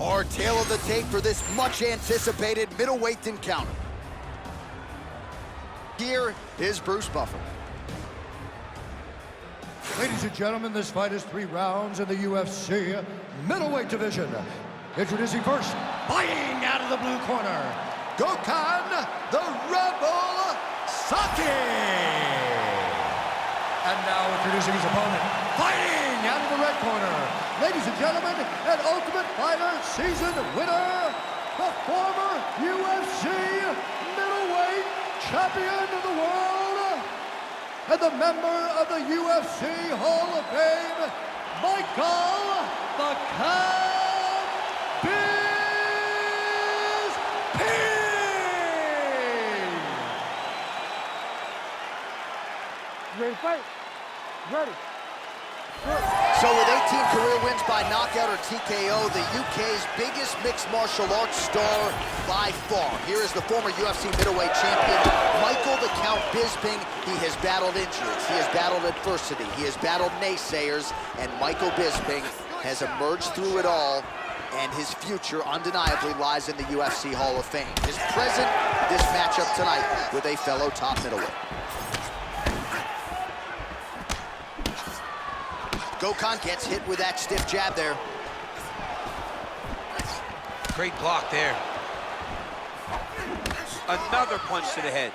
Our tail of the tape for this much-anticipated middleweight encounter. Here is Bruce Buffer. Ladies and gentlemen, this fight is 3 rounds in the UFC middleweight division. Introducing first, fighting out of the blue corner, Gokhan, the Rebel, Saki. And now introducing his opponent, fighting out of the red corner, ladies and gentlemen, an Ultimate Fighter season winner, the former UFC middleweight champion of the world, and the member of the UFC Hall of Fame, Michael the Count Bisping! Ready to fight? Ready. So with 18 career wins by knockout or TKO, the UK's biggest mixed martial arts star by far. Here is the former UFC middleweight champion, Michael the Count Bisping. He has battled injuries, he has battled adversity, he has battled naysayers, and Michael Bisping has emerged through it all, and his future undeniably lies in the UFC Hall of Fame. His present, this matchup tonight with a fellow top middleweight. Gokhan gets hit with that stiff jab there. Great block there. Another punch to the head.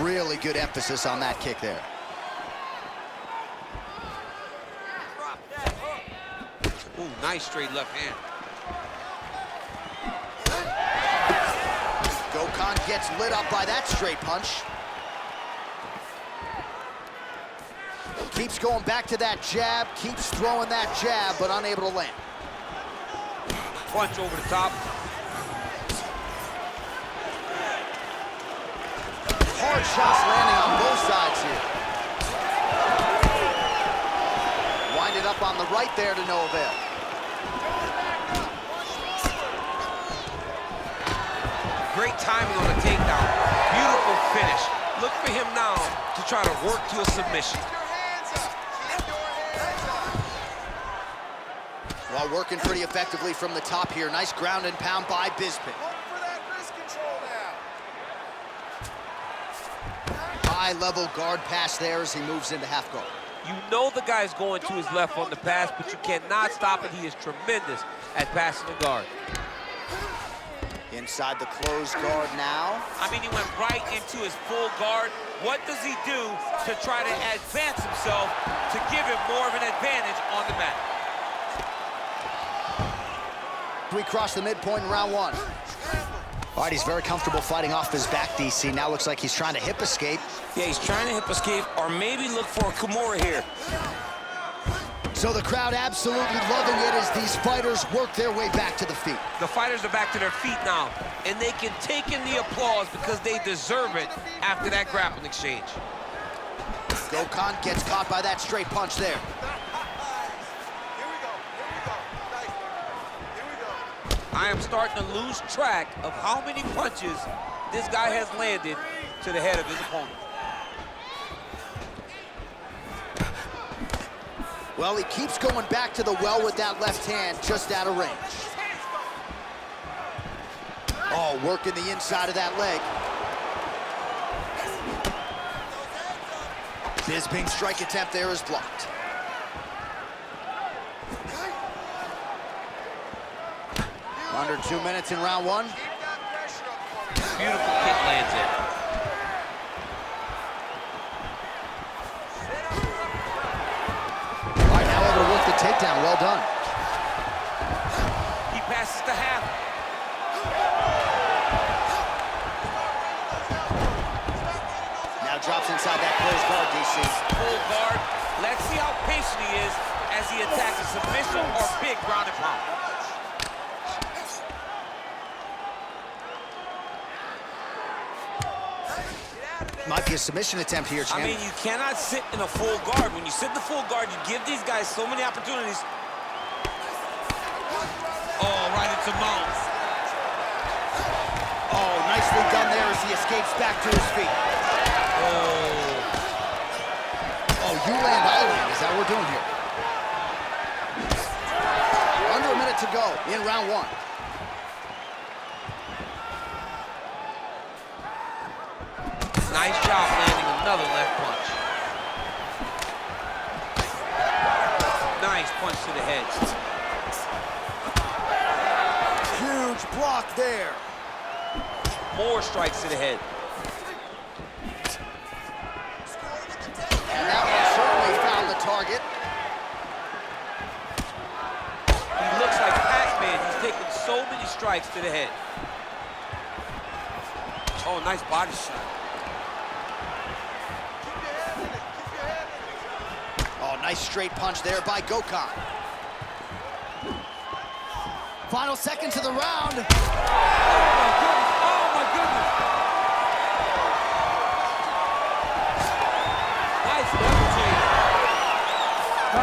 Really good emphasis on that kick there. Ooh, nice straight left hand. Gokhan gets lit up by that straight punch. Keeps going back to that jab, keeps throwing that jab, but unable to land. Punch over the top. Hard shots landing on both sides here. Winded up on the right there to no avail. Great timing on the takedown. Beautiful finish. Look for him now to try to work to a submission. While working pretty effectively from the top here. Nice ground and pound by Bisping. High-level guard pass there as he moves into half guard. You know the guy's going to his left on the pass, but you cannot stop it. He is tremendous at passing the guard. Inside the closed guard now. I mean, he went right into his full guard. What does he do to try to advance himself to give him more of an advantage on the mat? We cross the midpoint in round 1. All right, he's very comfortable fighting off his back, DC. Now looks like he's trying to hip escape. Yeah, he's trying to hip escape or maybe look for a Kimura here. So the crowd absolutely loving it as these fighters work their way back to the feet. The fighters are back to their feet now, and they can take in the applause because they deserve it after that grappling exchange. Gokhan gets caught by that straight punch there. I am starting to lose track of how many punches this guy has landed to the head of his opponent. Well, he keeps going back to the well with that left hand, just out of range. Oh, working the inside of that leg. Bisping's strike attempt there is blocked. Under 2 minutes in round 1. Beautiful kick lands in. All right, now able to work the takedown. Well done. He passes to half. Now drops inside that closed guard, DC. Full guard. Let's see how patient he is as he attacks a submission or big ground and pound. Might be a submission attempt here, champ. I mean, you cannot sit in a full guard. When you sit in the full guard, you give these guys so many opportunities. Oh, right into mount. Oh, nicely done there as he escapes back to his feet. Oh, you land, I land. Is that what we're doing here? Under a minute to go in round one. Nice job landing another left punch. Nice punch to the head. Huge block there. More strikes to the head. And that one certainly found the target. He looks like Pac-Man. He's taking so many strikes to the head. Oh, nice body shot. Oh, nice straight punch there by Gokhan. Final seconds of the round. Oh, my goodness. Nice double change.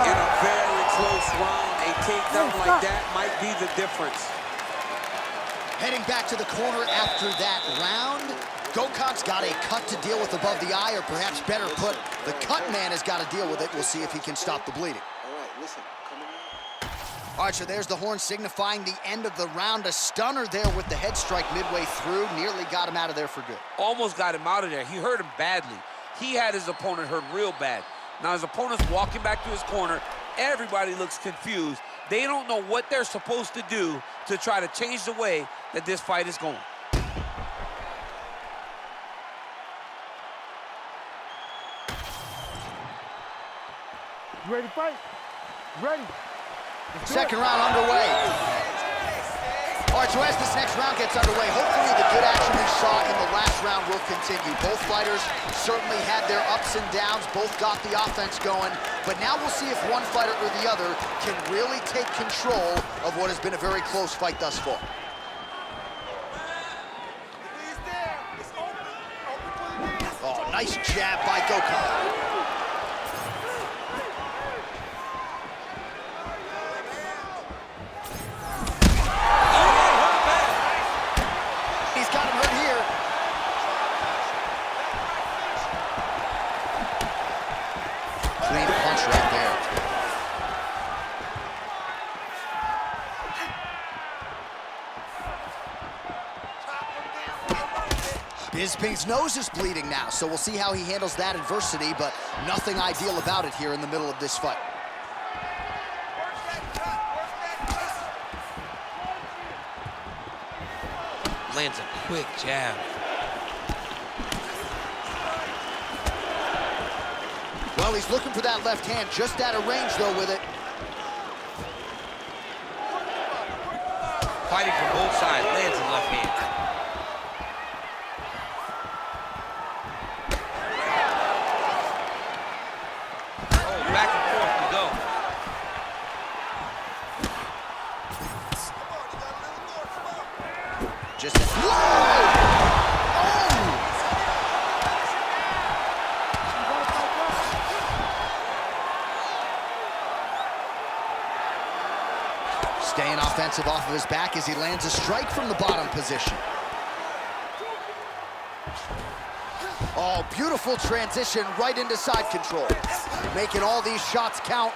In a very close round, a takedown like that might be the difference. Heading back to the corner after that round. Gokhan's got a cut to deal with above the eye, or perhaps better put, the cut man has got to deal with it. We'll see if he can stop the bleeding. All right, listen, come in. All right, so there's the horn signifying the end of the round. A stunner there with the head strike midway through. Nearly got him out of there for good. Almost got him out of there. He hurt him badly. He had his opponent hurt real bad. Now his opponent's walking back to his corner. Everybody looks confused. They don't know what they're supposed to do to try to change the way that this fight is going. You ready to fight? Ready. Second round underway. All right, so as this next round gets underway, hopefully the good action we saw in the last round will continue. Both fighters certainly had their ups and downs, both got the offense going, but now we'll see if one fighter or the other can really take control of what has been a very close fight thus far. Oh, nice jab by Gokhan. Bisping's nose is bleeding now, so we'll see how he handles that adversity, but nothing ideal about it here in the middle of this fight. Lands a quick jab. Well, he's looking for that left hand, just out of range, though, with it. Fighting from both sides, lands a left hand. Just a... Whoa! Oh! Staying offensive off of his back as he lands a strike from the bottom position. Oh, beautiful transition right into side control. Making all these shots count.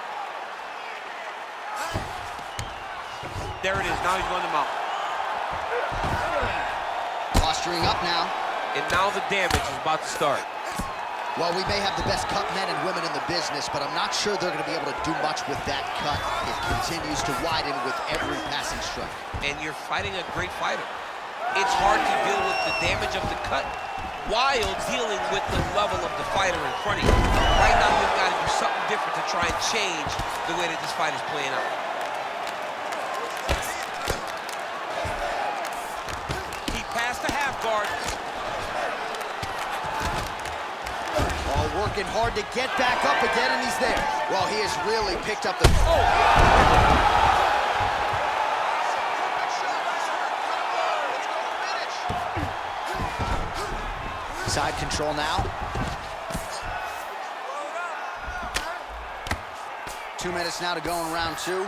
There it is, now he's going to mount. Posturing up now. And now the damage is about to start. Well, we may have the best cut men and women in the business, but I'm not sure they're going to be able to do much with that cut. It continues to widen with every passing strike. And you're fighting a great fighter. It's hard to deal with the damage of the cut while dealing with the level of the fighter in front of you. Right now, you've got to do something different to try and change the way that this fight is playing out. He passed the half guard. Oh, working hard to get back up again, and he's there. Well, he has really picked up the... Side control now. 2 minutes now to go in round 2.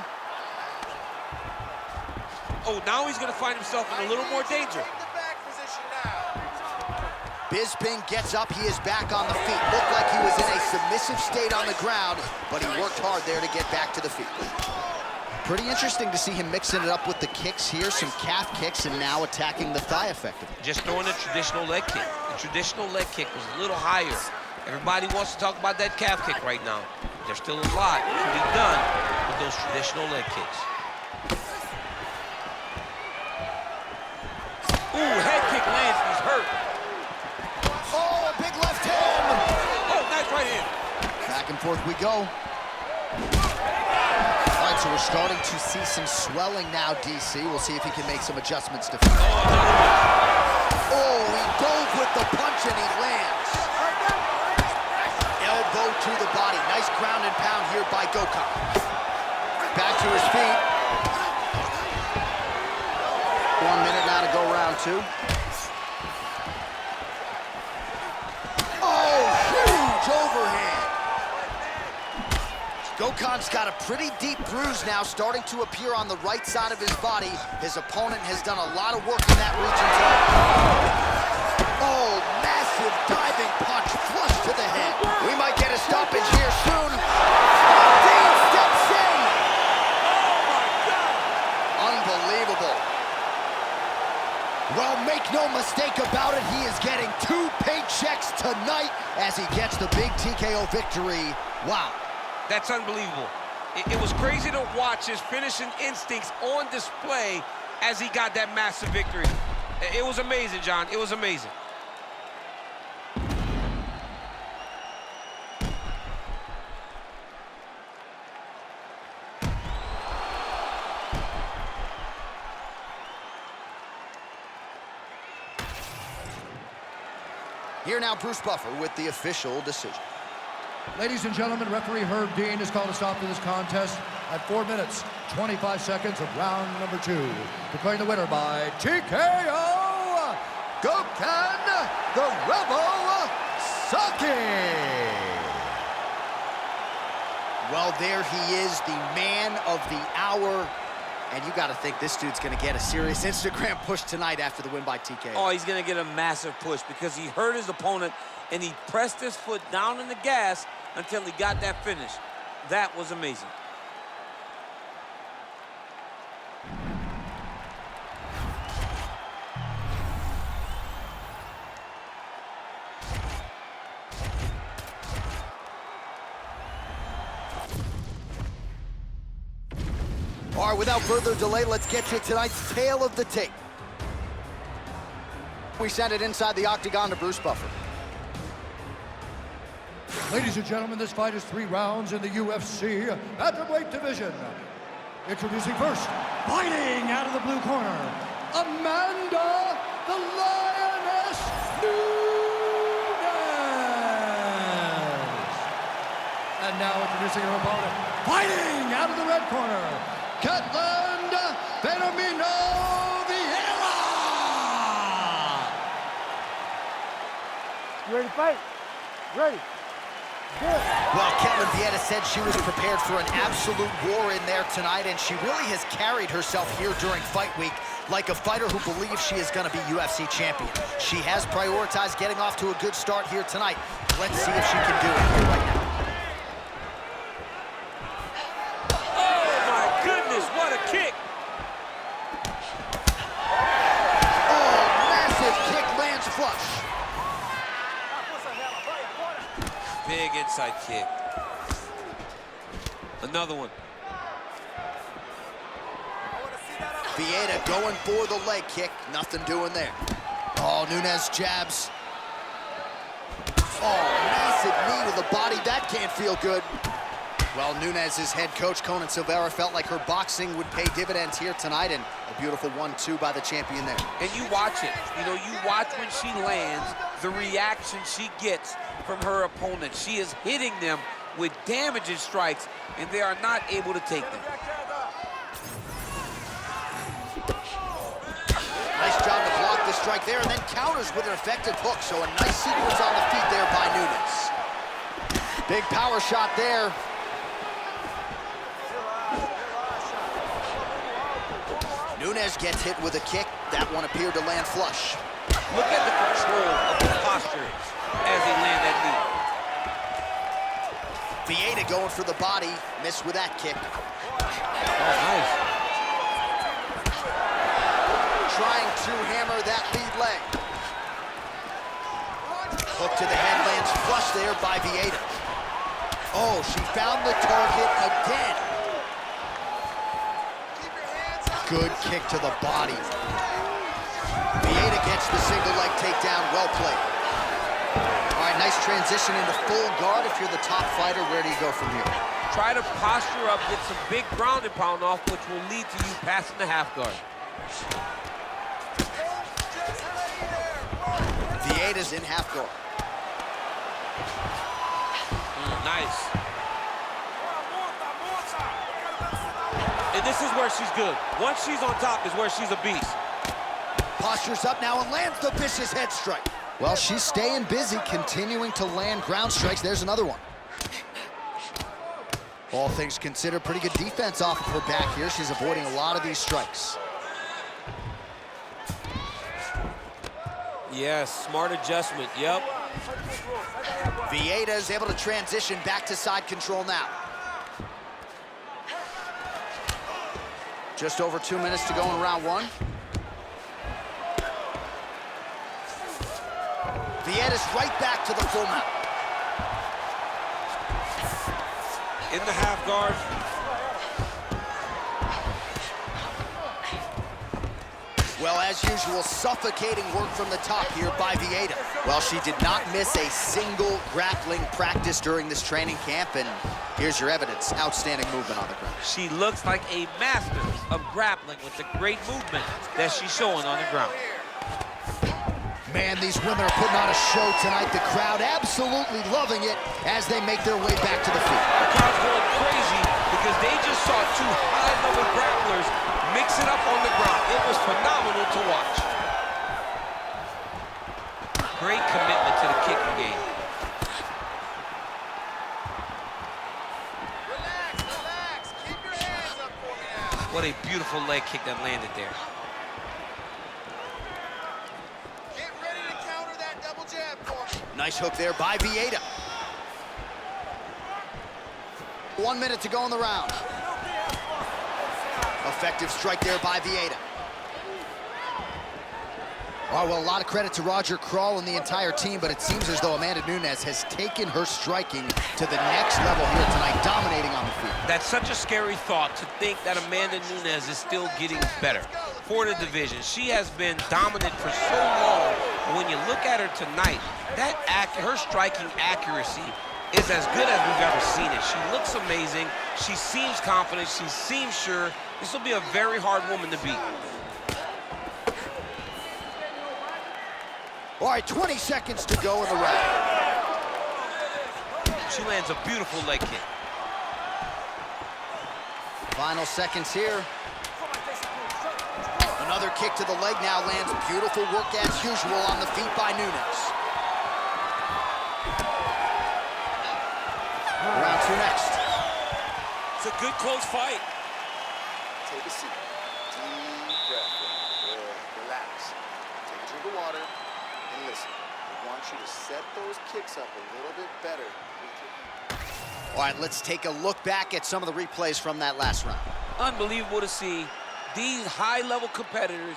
Oh, now he's going to find himself in a little more danger. Bisping gets up, he is back on the feet. Looked like he was in a submissive state on the ground, but he worked hard there to get back to the feet. Pretty interesting to see him mixing it up with the kicks here, some calf kicks, and now attacking the thigh effectively. Just throwing a traditional leg kick. The traditional leg kick was a little higher. Everybody wants to talk about that calf kick right now. There's still a lot to be done with those traditional leg kicks. Ooh, head kick lands, he's hurt. Oh, a big left hand! Oh, nice right hand. Back and forth we go. All right, so we're starting to see some swelling now, DC. We'll see if he can make some adjustments to... Oh, he dove with the punch and he lands. Elbow to the body. Nice ground and pound here by Gokhan. Back to his feet. 1 minute now to go round 2. Oh, huge overhand. Gokhan's got a pretty deep bruise now starting to appear on the right side of his body. His opponent has done a lot of work in that region tonight. Oh, massive diving punch flush to the head. We might get a stoppage here soon. Dean steps in. Oh, my God. Unbelievable. Well, make no mistake about it, he is getting 2 paychecks tonight as he gets the big TKO victory. Wow. That's unbelievable. It was crazy to watch his finishing instincts on display as he got that massive victory. It was amazing, John. It was amazing. Here now, Bruce Buffer with the official decision. Ladies and gentlemen, referee Herb Dean has called a stop to this contest at 4 minutes, 25 seconds of round number 2. Declaring the winner by TKO, Gokhan, the Rebel, Saki. Well, there he is, the man of the hour. And you got to think this dude's going to get a serious Instagram push tonight after the win by TKO. Oh, he's going to get a massive push because he hurt his opponent and he pressed his foot down in the gas until he got that finish. That was amazing. All right, without further delay, let's get to tonight's tale of the tape. We send it inside the octagon to Bruce Buffer. Ladies and gentlemen, this fight is 3 rounds in the UFC Bantamweight division. Introducing first, fighting out of the blue corner, Amanda the Lioness Nunes. And now introducing her opponent, fighting out of the red corner, Ketlen Vieira. You ready to fight? Ready. Good. Well, Ketlen Vieira said she was prepared for an absolute war in there tonight, and she really has carried herself here during fight week like a fighter who believes she is going to be UFC champion. She has prioritized getting off to a good start here tonight. Let's see if she can do it here right now. Oh, my goodness, what a kick. Oh, massive kick lands flush. Big inside kick. Another one. Vieira going for the leg kick. Nothing doing there. Oh, Nunes jabs. Oh, massive knee to the body. That can't feel good. Well, Nunes' head coach, Conan Silveira, felt like her boxing would pay dividends here tonight, and a beautiful 1-2 by the champion there. And you watch it. You know, you watch when she lands, the reaction she gets from her opponent. She is hitting them with damaging strikes, and they are not able to take them. Nice job to block the strike there, and then counters with an effective hook. So a nice sequence on the feet there by Nunes. Big power shot there. Nunes gets hit with a kick. That one appeared to land flush. Look at the control of the posture as they land that knee. Vieira going for the body, missed with that kick. Oh, nice. Trying to hammer that lead leg. Hook to the head, lands flush there by Vieira. Oh, she found the target again. Good kick to the body. Vieira gets the single leg takedown, well played. All right, nice transition into full guard. If you're the top fighter, where do you go from here? Try to posture up, get some big ground and pound off, which will lead to you passing the half guard. Vieira's in half guard. Nice. And this is where she's good. Once she's on top is where she's a beast. Postures up now and lands the vicious head strike. Well, she's staying busy, continuing to land ground strikes. There's another one. All things considered, pretty good defense off of her back here. She's avoiding a lot of these strikes. Yes, smart adjustment, yep. Vieira is able to transition back to side control now. Just over 2 minutes to go in round one. Vieira's right back to the full mount. In the half guard. Well, as usual, suffocating work from the top here by Vieira. Well, she did not miss a single grappling practice during this training camp, and here's your evidence. Outstanding movement on the ground. She looks like a master of grappling with the great movement that she's showing on the ground. Man, these women are putting on a show tonight. The crowd absolutely loving it as they make their way back to the feet. The crowd's going crazy because they just saw two high-level grapplers mix it up on the ground. It was phenomenal to watch. Great commitment to the kicking game. Relax. Keep your hands up for me now. What a beautiful leg kick that landed there. Get ready to counter that double jab for me. Nice hook there by Vieira. 1 minute to go in the round. Effective strike there by Vieira. All right, well, a lot of credit to Roger Crawl and the entire team, but it seems as though Amanda Nunes has taken her striking to the next level here tonight, dominating on the feet. That's such a scary thought to think that Amanda Nunes is still getting better for the division. She has been dominant for so long, but when you look at her tonight, her striking accuracy is as good as we've ever seen it. She looks amazing. She seems confident. She seems sure. This will be a very hard woman to beat. All right, 20 seconds to go in the round. She lands a beautiful leg kick. Final seconds here. Another kick to the leg now lands. Beautiful work as usual on the feet by Nunes. Round two next. It's a good close fight. Take a seat. Deep breath. Good. Relax. Take a drink of water and listen. I want you to set those kicks up a little bit better with your feet. All right, let's take a look back at some of the replays from that last round. Unbelievable to see these high-level competitors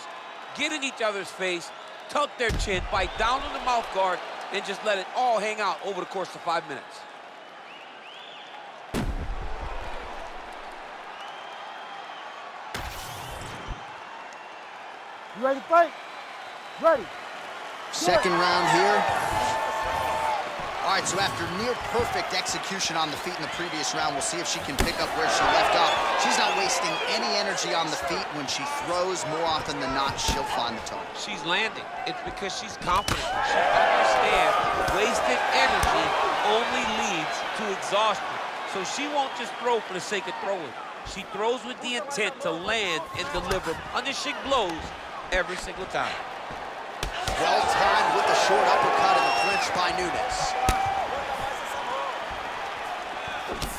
get in each other's face, tuck their chin, bite down on the mouth guard, and just let it all hang out over the course of 5 minutes. You ready to fight? Ready. Second round here. All right, so after near perfect execution on the feet in the previous round, we'll see if she can pick up where she left off. She's not wasting any energy on the feet. When she throws, more often than not, she'll find the target. She's landing. It's because she's confident. She understands wasted energy only leads to exhaustion. So she won't just throw for the sake of throwing. She throws with the intent to land and deliver punishing blows every single time. Well timed with the short uppercut and the clinch by Nunes.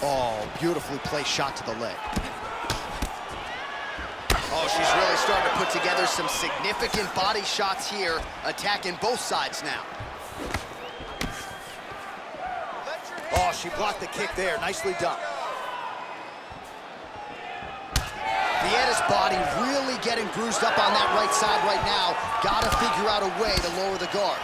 Oh, beautifully placed shot to the leg. Oh, she's really starting to put together some significant body shots here, attacking both sides now. Oh, she blocked the kick there. Nicely done. Vieira's body really getting bruised up on that right side right now. Gotta figure out a way to lower the guard.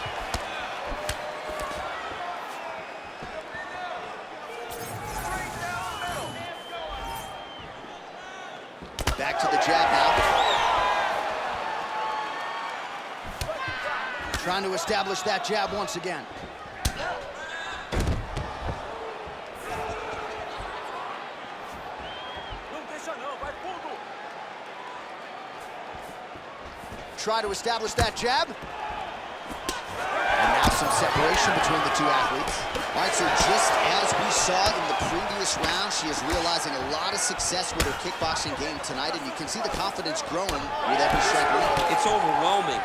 Back to the jab now. Trying to establish that jab once again. Try to establish that jab. And now some separation between the two athletes. All right, so just as we saw in the previous round, she is realizing a lot of success with her kickboxing game tonight, and you can see the confidence growing with every strike. It's overwhelming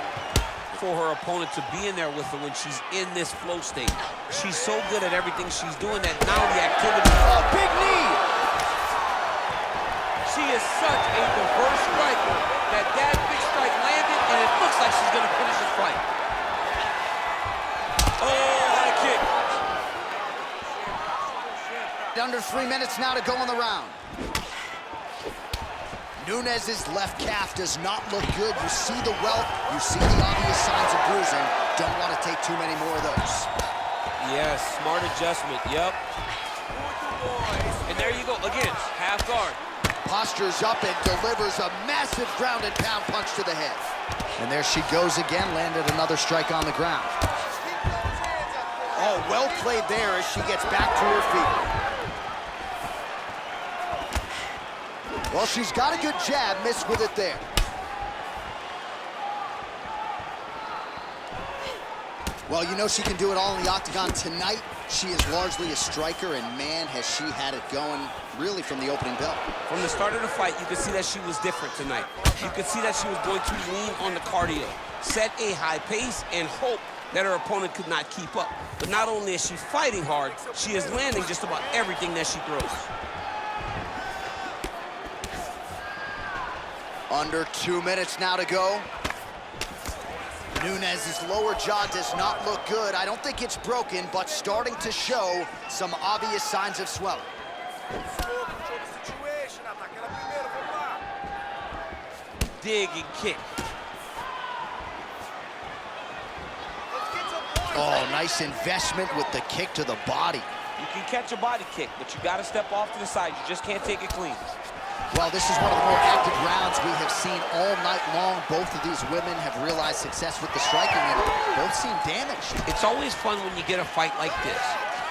for her opponent to be in there with her when she's in this flow state. She's so good at everything she's doing that now the activity... Oh, big knee! She is such a diverse striker that big strike landed, and it looks like she's going to finish this fight. Oh, high kick. Under 3 minutes now to go in the round. Nunes' left calf does not look good. You see the welt, you see the obvious signs of bruising. Don't want to take too many more of those. Yes, smart adjustment, yep. And there you go, again, half guard. Postures up and delivers a massive ground and pound punch to the head. And there she goes again, landed another strike on the ground. Oh, well played there as she gets back to her feet. Well, she's got a good jab, missed with it there. Well, you know she can do it all in the octagon tonight. She is largely a striker, and man, has she had it going really from the opening bell. From the start of the fight, you could see that she was different tonight. You could see that she was going to lean on the cardio, set a high pace, and hope that her opponent could not keep up. But not only is she fighting hard, she is landing just about everything that she throws. Under 2 minutes now to go. Nunes' lower jaw does not look good. I don't think it's broken, but starting to show some obvious signs of swelling. Dig and kick. Oh, nice investment with the kick to the body. You can catch a body kick, but you got to step off to the side. You just can't take it clean. Well, this is one of the more active rounds we have seen all night long. Both of these women have realized success with the striking, and both seem damaged. It's always fun when you get a fight like this,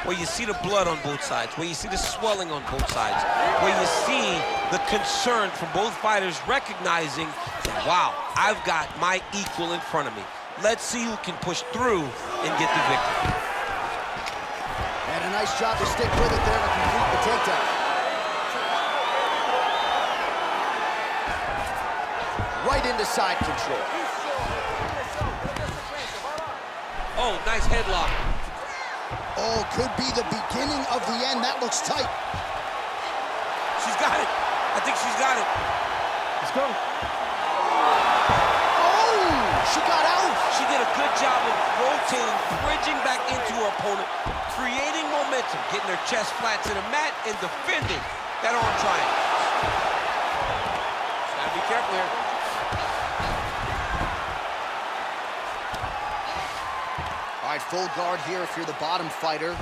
where you see the blood on both sides, where you see the swelling on both sides, where you see the concern from both fighters recognizing, wow, I've got my equal in front of me. Let's see who can push through and get the victory. And a nice job to stick with it there to complete the takedown. Right into side control. Oh, nice headlock. Oh, could be the beginning of the end. That looks tight. She's got it. I think she's got it. Let's go. Oh, she got out. She did a good job of rotating, bridging back into her opponent, creating momentum, getting her chest flat to the mat, and defending that arm triangle. Gotta be careful here. All right, full guard here if you're the bottom fighter,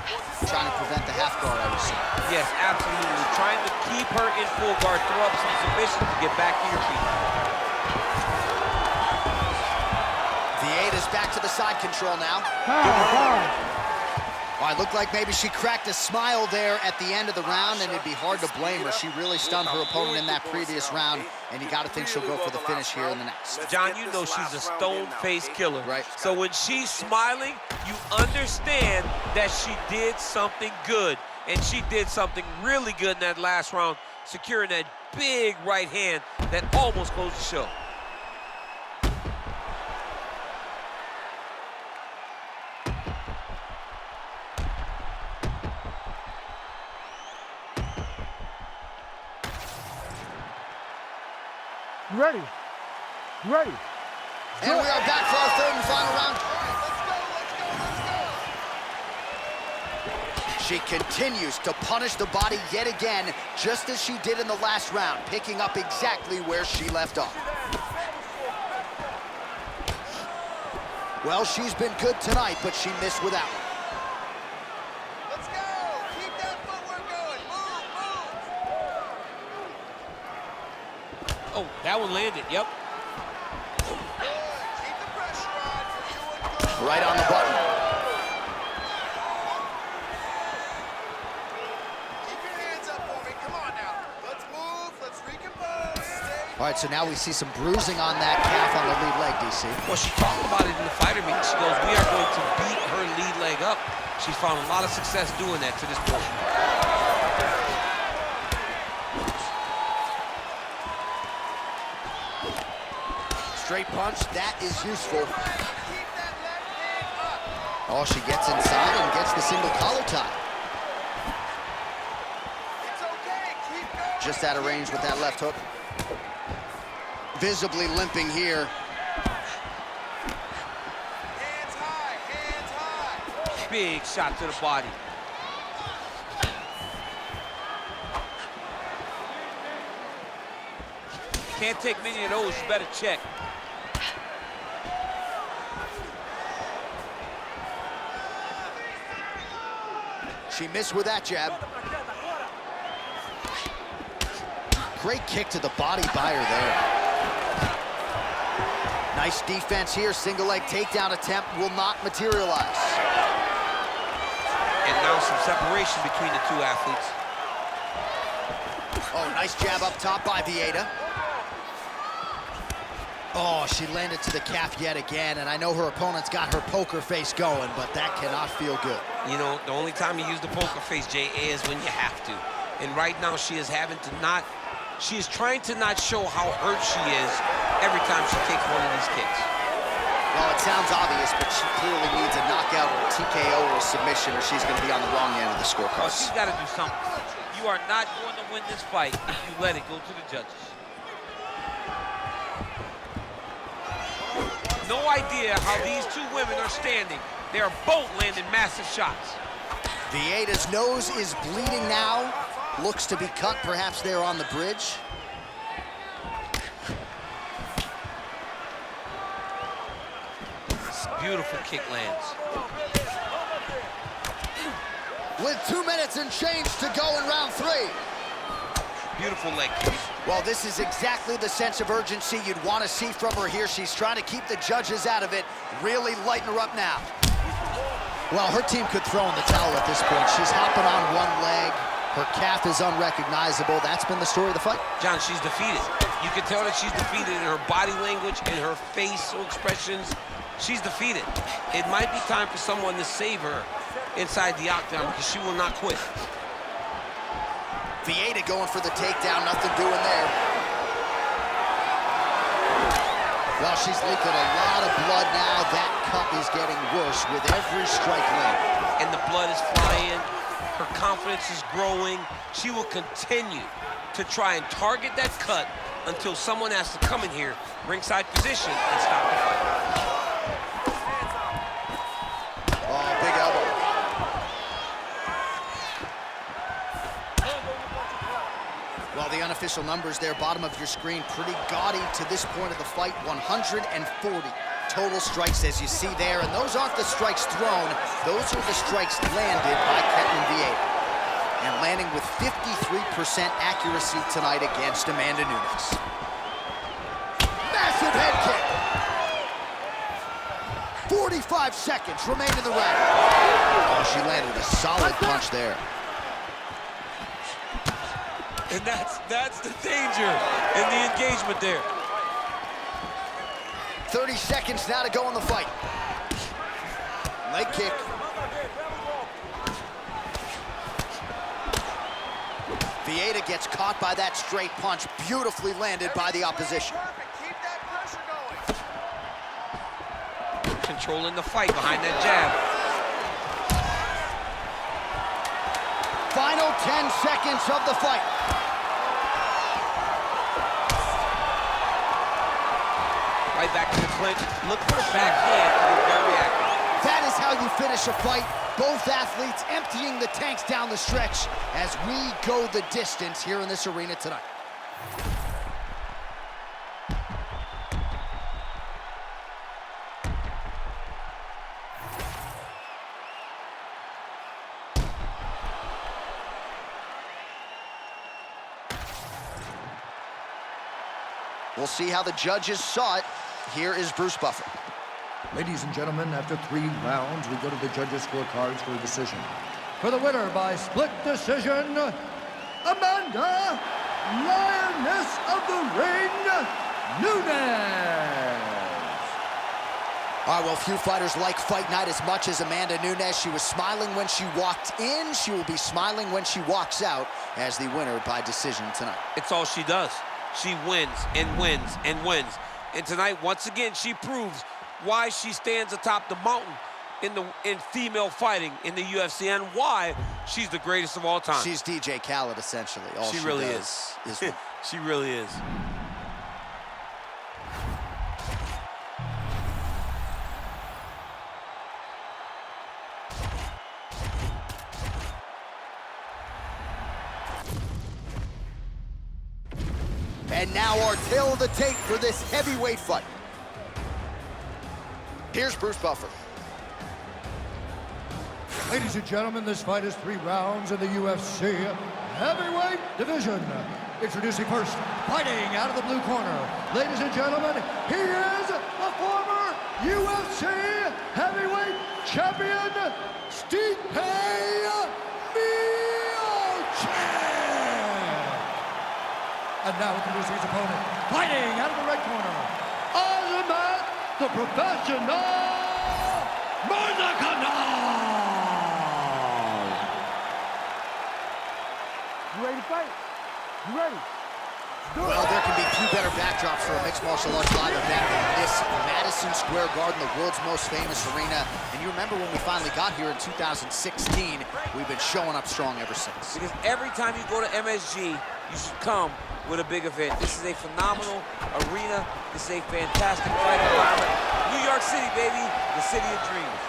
trying to prevent the half guard, I would say. Yes, absolutely. Trying to keep her in full guard, throw up some submissions to get back to your feet. Vieira's back to the side control now. All right, looked like maybe she cracked a smile there at the end of the round, and it'd be hard to blame her. She really stunned her opponent in that previous round, and you got to think she'll go for the finish here in the next. John, you know she's a stone-faced killer. Right. So when she's smiling, you understand that she did something good. And she did something really good in that last round, securing that big right hand that almost closed the show. You ready? You ready? And we are back for our third and final round. She continues to punish the body yet again, just as she did in the last round, picking up exactly where she left off. Well, she's been good tonight, but she missed with that one. Let's go. Keep that footwork going. Move, move. Oh, that one landed, yep. Good. Keep the pressure on. You're doing good. Right on the button. Keep your hands up for me. Come on now. Let's move. Let's recompose. Stay. All right, so now we see some bruising on that calf on the lead leg, DC. Well, she talked about it in the fighter meeting. She goes, we are going to beat her lead leg up. She's found a lot of success doing that to this point. Straight punch, that is useful. Keep that left hand up. Oh, she gets inside and gets the single collar tie. It's okay. Keep going. Just out of range with that left hook. Visibly limping here. Hands high. Hands high. Big shot to the body. Can't take many of those, you better check. She missed with that jab. Great kick to the body by her there. Nice defense here. Single leg takedown attempt will not materialize. And now some separation between the two athletes. Oh, nice jab up top by Vieira. Oh, she landed to the calf yet again, and I know her opponent's got her poker face going, but that cannot feel good. You know, the only time you use the poker face, Jay, is when you have to. And right now she is having to not, she is trying to not show how hurt she is every time she takes one of these kicks. Well, it sounds obvious, but she clearly needs a knockout or a TKO or a submission, or she's going to be on the wrong end of the Oh, scorecard. she's got to do something. You are not going to win this fight if you let it go to the judges. No idea how these two women are standing. They are both landing massive shots. Vieira's nose is bleeding now. Looks to be cut, perhaps there on the bridge. Beautiful kick lands. With 2 minutes and change to go in round 3. Beautiful leg kicks. Well, this is exactly the sense of urgency you'd want to see from her here. She's trying to keep the judges out of it. Really lighten her up now. Well, her team could throw in the towel at this point. She's hopping on one leg. Her calf is unrecognizable. That's been the story of the fight. John, she's defeated. You can tell that she's defeated in her body language, in her facial expressions. She's defeated. It might be time for someone to save her inside the octagon because she will not quit. Vieira going for the takedown, nothing doing there. Well, she's leaking a lot of blood now. That cut is getting worse with every strike land. And the blood is flying. Her confidence is growing. She will continue to try and target that cut until someone has to come in here, ringside position, and stop the fight. Oh, big elbow. Well, the unofficial numbers there, bottom of your screen, pretty gaudy to this point of the fight. 140 total strikes, as you see there. And those aren't the strikes thrown. Those are the strikes landed by Ketlen Vieira. And landing with 53% accuracy tonight against Amanda Nunes. Massive head kick. 45 seconds remain in the round. Oh, she landed a solid punch there. And that's the danger in the engagement there. 30 seconds now to go in the fight. Leg kick. Vieira gets caught by that straight punch, beautifully landed by the opposition. Keep that pressure going. Controlling the fight behind that jab. Final 10 seconds of the fight. Right back to the clinch. Look for the backhand to be very active. That is how you finish a fight. Both athletes emptying the tanks down the stretch as we go the distance here in this arena tonight. We'll see how the judges saw it. Here is Bruce Buffer. Ladies and gentlemen, after 3 rounds, we go to the judges' scorecards for a decision. For the winner by split decision, Amanda, Lioness of the Ring, Nunes. All right, well, few fighters like fight night as much as Amanda Nunes. She was smiling when she walked in. She will be smiling when she walks out as the winner by decision tonight. It's all she does. She wins and wins and wins. And tonight, once again, she proves why she stands atop the mountain in female fighting in the UFC and why she's the greatest of all time. She's DJ Khaled, essentially. All she really is. She really is. And now our tale of the tape for this heavyweight fight. Here's Bruce Buffer. Ladies and gentlemen, this fight is 3 rounds in the UFC heavyweight division. Introducing first, fighting out of the blue corner. Ladies and gentlemen, he is the former UFC heavyweight champion, Stipe Miocic. And now introducing his opponent, fighting out of the red corner, Azamat, the professional, Murzakanov. You ready to fight? You ready? Well, there can be few better backdrops for a mixed martial arts live event than this Madison Square Garden, the world's most famous arena. And you remember when we finally got here in 2016, we've been showing up strong ever since. Because every time you go to MSG, you should come with a big event. This is a phenomenal arena. This is a fantastic fight environment. New York City, baby, the city of dreams.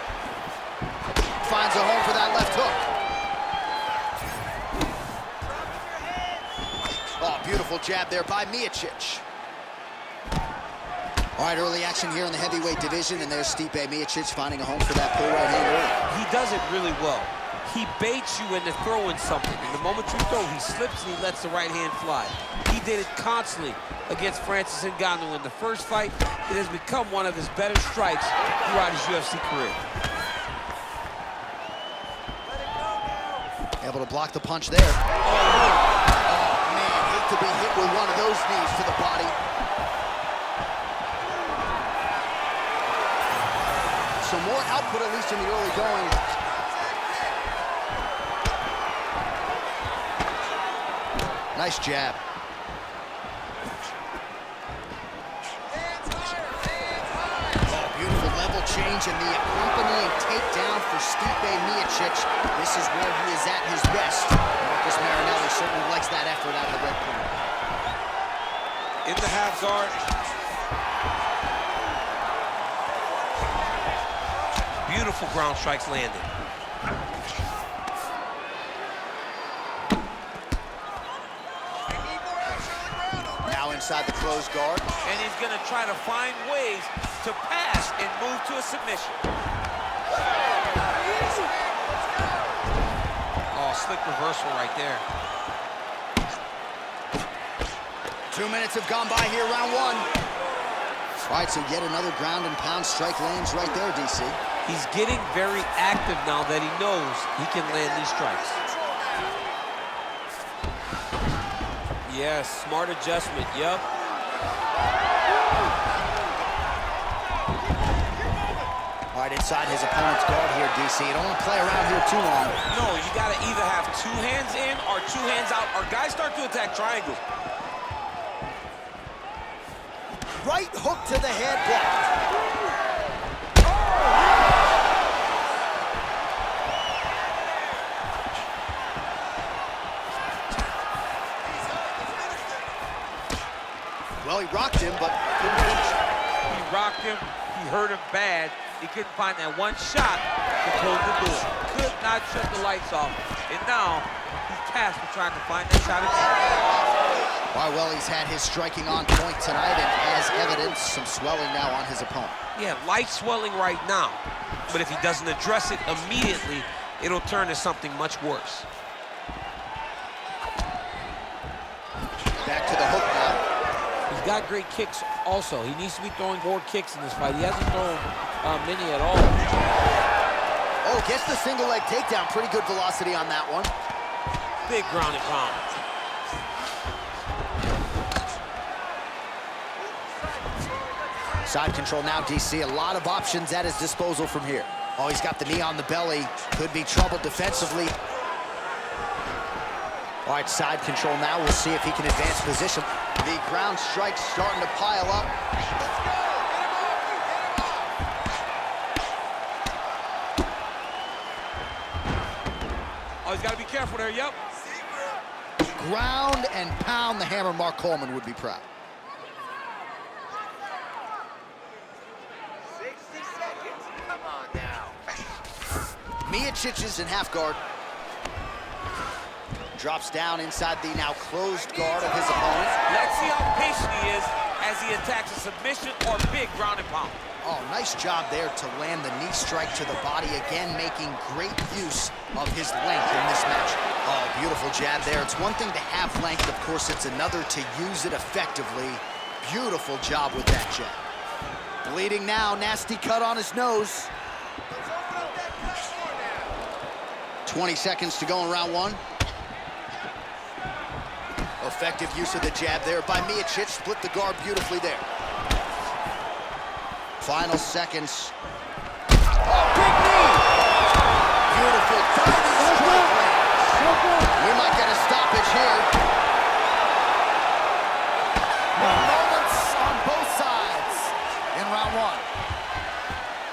Finds a home for that left hook. Oh, beautiful jab there by Miocic. All right, early action here in the heavyweight division, and there's Stipe Miocic finding a home for that pull right hand early. He does it really well. He baits you into throwing something. And the moment you throw, he slips and he lets the right hand fly. He did it constantly against Francis Ngannou in the first fight. It has become one of his better strikes throughout his UFC career. Able to block the punch there. Oh, man, hate to be hit with one of those knees to the body. So more output, at least in the early going. Nice jab. Oh, beautiful level change and the accompanying takedown for Stipe Miocic. This is where he is at his best. Marcus Marinelli certainly likes that effort out of the red corner. In the half guard. Beautiful ground strikes landed. Inside the closed guard. And he's going to try to find ways to pass and move to a submission. Oh, slick reversal right there. 2 minutes have gone by here, round 1. All right, so yet another ground and pound strike lands right there, DC. He's getting very active now that he knows he can land these strikes. Yes, smart adjustment, yep. All right, inside his opponent's guard here, DC. You don't want to play around here too long. No, you got to either have 2 hands in or 2 hands out, or guys start to attack triangles. Right hook to the head blocked. Well, he rocked him, but couldn't finish. He rocked him, he hurt him bad, He couldn't find that one shot to close the door. Could not shut the lights off. And now he's tasked with trying to find that shot again. All right, well, he's had his striking on point tonight, and as evidence, some swelling now on his opponent. Yeah, light swelling right now. But if he doesn't address it immediately, it'll turn to something much worse. Back to the hook now. He's got great kicks also. He needs to be throwing more kicks in this fight. He hasn't thrown many at all. Oh, gets the single leg takedown. Pretty good velocity on that one. Big ground and pound. Side control now, DC. A lot of options at his disposal from here. Oh, he's got the knee on the belly. Could be trouble defensively. All right, side control now. We'll see if he can advance position. The ground strikes starting to pile up. Oh, he's got to be careful there, yep. Ground and pound. The hammer, Mark Coleman would be proud. 60 seconds. Come on now. Miocic is in half guard. Drops down inside the now closed guard of his opponent. Let's see how patient he is as he attacks a submission or big ground and pound. Oh, nice job there to land the knee strike to the body, again making great use of his length in this match. Oh, beautiful jab there. It's one thing to have length, of course, it's another to use it effectively. Beautiful job with that jab. Bleeding now, nasty cut on his nose. 20 seconds to go in round one. Effective use of the jab there by Miocic. Split the guard beautifully there. Final seconds. Oh, big knee! Beautiful diving strike lands. We might get a stoppage here. Moments on both sides in round one.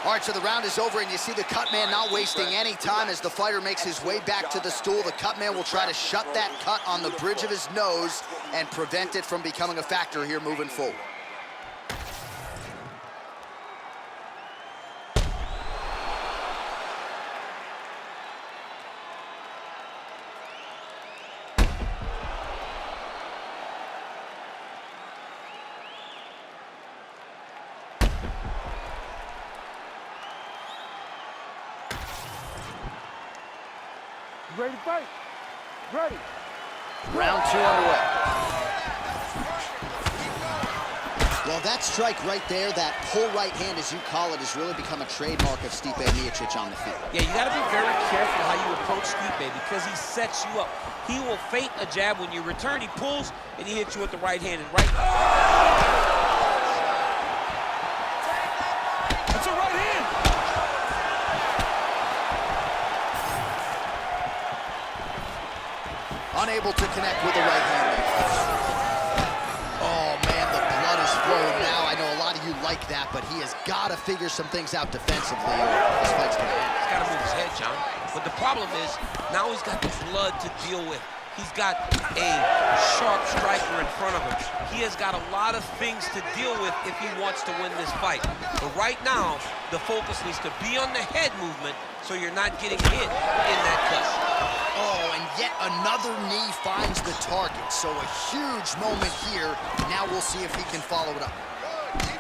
All right, so the round is over, and you see the cut man not wasting any time as the fighter makes his way back to the stool. The cut man will try to shut that cut on the bridge of his nose and prevent it from becoming a factor here moving forward. You ready to fight? Ready. Round two underway. Well, that strike right there, that pull right hand, as you call it, has really become a trademark of Stipe Miocic on the field. Yeah, you got to be very careful how you approach Stipe because he sets you up. He will feint a jab when you return. He pulls, and he hits you with the right hand. And right... That's a right hand! Unable to connect with the right hand. Oh, man, the blood is flowing now. I know a lot of you like that, but he has got to figure some things out defensively or this fight's going to end. He's got to move his head, John. But the problem is, now he's got the blood to deal with. He's got a sharp striker in front of him. He has got a lot of things to deal with if he wants to win this fight. But right now, the focus needs to be on the head movement so you're not getting hit in that cut. Oh, and yet another knee finds the target. So a huge moment here. Now we'll see if he can follow it up.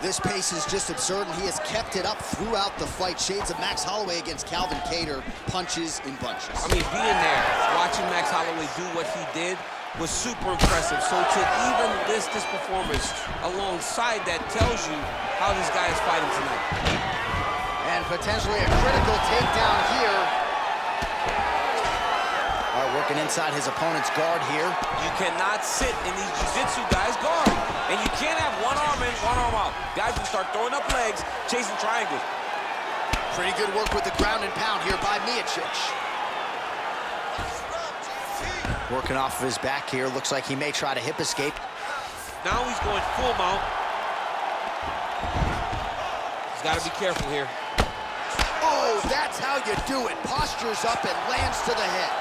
This pace is just absurd, and he has kept it up throughout the fight. Shades of Max Holloway against Calvin Kattar, punches in bunches. I mean, being there, watching Max Holloway do what he did was super impressive. So to even list this performance alongside that tells you how this guy is fighting tonight. And potentially a critical takedown here. All right, working inside his opponent's guard here. You cannot sit in these jiu-jitsu guys' guard. And you can't have one arm in, one arm out. Guys will start throwing up legs, chasing triangles. Pretty good work with the ground and pound here by Miocic. Working off of his back here. Looks like he may try to hip escape. Now he's going full mount. He's got to be careful here. Oh, that's how you do it. Postures up and lands to the head.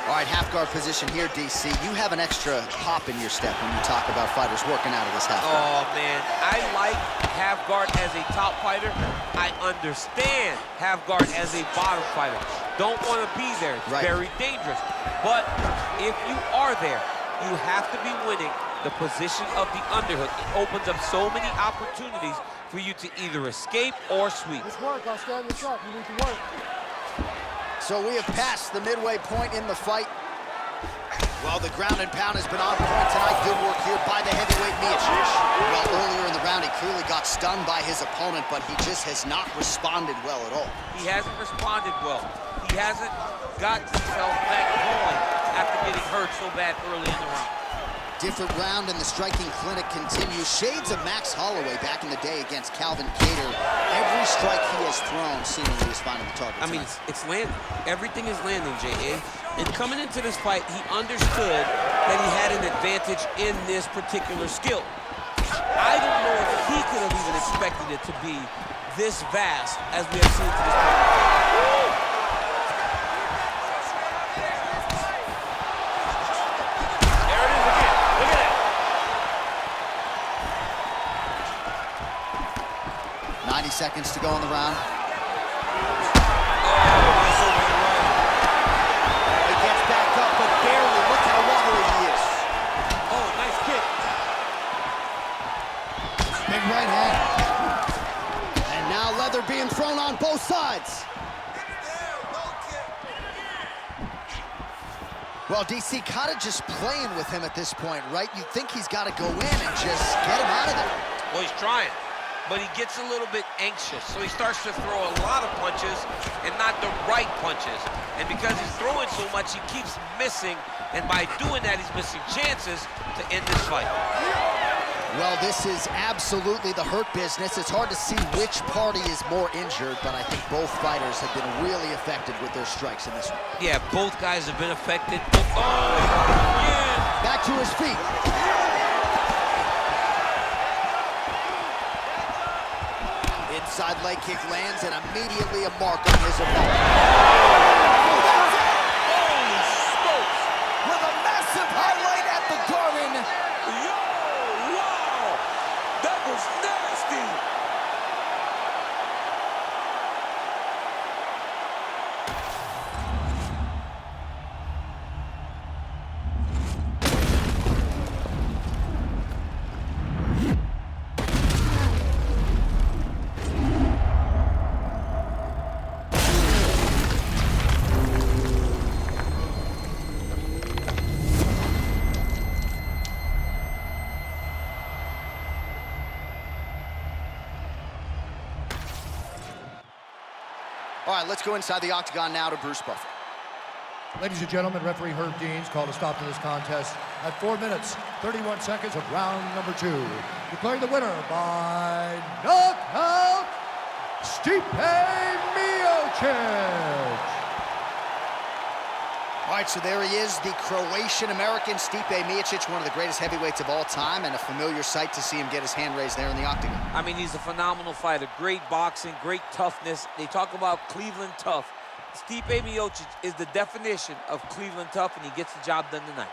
All right, half guard position here, DC. You have an extra hop in your step when you talk about fighters working out of this half guard. Oh, man, I like half guard as a top fighter. I understand half guard as a bottom fighter. Don't want to be there. It's very dangerous. But if you are there, you have to be winning the position of the underhook. It opens up so many opportunities for you to either escape or sweep. This work, I'll stand this up. You need to work. So we have passed the midway point in the fight. Well, the ground and pound has been on point tonight. Good work here by the heavyweight Miocic. Well, earlier in the round, he clearly got stunned by his opponent, but he just has not responded well at all. He hasn't responded well. He hasn't got himself back going after getting hurt so bad early in the round. Different round, and the striking clinic continues. Shades of Max Holloway back in the day against Calvin Kattar. Every strike he has thrown seemingly is finding the target. I mean, it's landing. Everything is landing, J.A. And coming into this fight, he understood that he had an advantage in this particular skill. I don't know if he could have even expected it to be this vast as we have seen to this point. 90 seconds to go in the round. He gets back up, but barely. Look how wobbly he is. Oh, nice kick. Big right hand. And now leather being thrown on both sides. Well, DC kind of just playing with him at this point, right? You think he's got to go in and just get him out of there. Well, he's trying, but he gets a little bit anxious, so he starts to throw a lot of punches and not the right punches. And because he's throwing so much, he keeps missing, and by doing that, he's missing chances to end this fight. Well, this is absolutely the hurt business. It's hard to see which party is more injured, but I think both fighters have been really effective with their strikes in this one. Yeah, both guys have been affected. Oh, yeah. Back to his feet. Inside leg kick lands, and immediately a mark on his opponent. Holy smokes! With a massive highlight at the Garden. That was nasty! All right, let's go inside the octagon now to Bruce Buffer. Ladies and gentlemen, referee Herb Deans called a stop to this contest at 4 minutes, 31 seconds of round number 2. Declaring the winner by knockout, Stipe Miocic. All right, so there he is, the Croatian-American Stipe Miocic, one of the greatest heavyweights of all time, and a familiar sight to see him get his hand raised there in the octagon. I mean, he's a phenomenal fighter. Great boxing, great toughness. They talk about Cleveland tough. Stipe Miocic is the definition of Cleveland tough, and he gets the job done tonight.